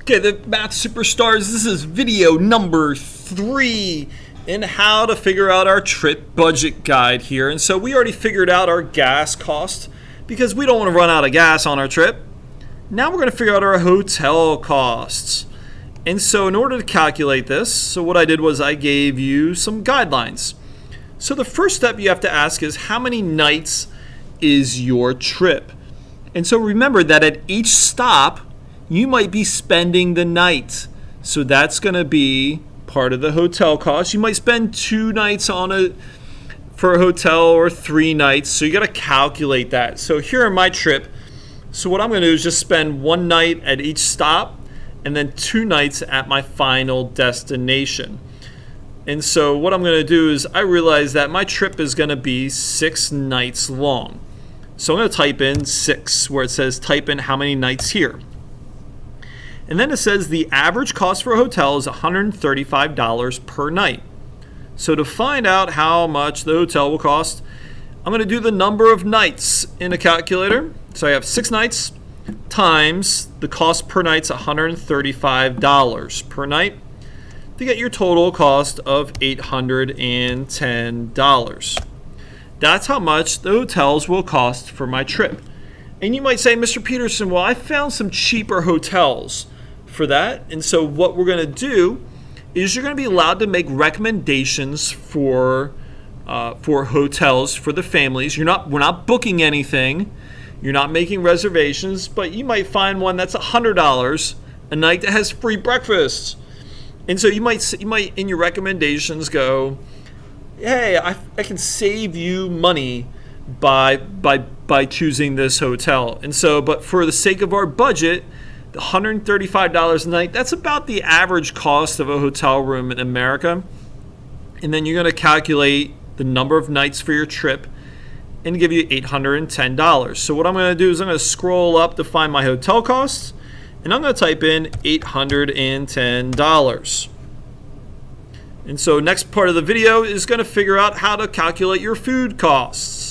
Okay, the math superstars, this is video number 3 in how to figure out our trip budget guide here. And so we already figured out our gas cost because we don't want to run out of gas on our trip. Now we're going to figure out our hotel costs. And so in order to calculate this, so what I did was I gave you some guidelines. So the first step you have to ask is how many nights is your trip? And so remember that at each stop, you might be spending the night. So that's going to be part of the hotel cost. You might spend 2 nights for a hotel or 3 nights. So you got to calculate that. So here on my trip, so what I'm going to do is just spend 1 night at each stop and then 2 nights at my final destination. And so what I'm going to do is I realize that my trip is going to be 6 nights long. So I'm going to type in 6 where it says type in how many nights here. And then it says the average cost for a hotel is $135 per night. So to find out how much the hotel will cost, I'm going to do the number of nights in a calculator. So I have 6 nights times the cost per night's $135 per night to get your total cost of $810. That's how much the hotels will cost for my trip. And you might say, Mr. Peterson, well, I found some cheaper hotels for that. And so what we're going to do is you're going to be allowed to make recommendations for hotels for the families. We're not booking anything. You're not making reservations, but you might find one that's $100 a night that has free breakfast. And so you might in your recommendations go, hey, I can save you money by choosing this hotel. And so, but for the sake of our budget, the $135 a night, that's about the average cost of a hotel room in America. And then you're going to calculate the number of nights for your trip and give you $810. So what I'm going to do is I'm going to scroll up to find my hotel costs, and I'm going to type in $810. And so next part of the video is going to figure out how to calculate your food costs.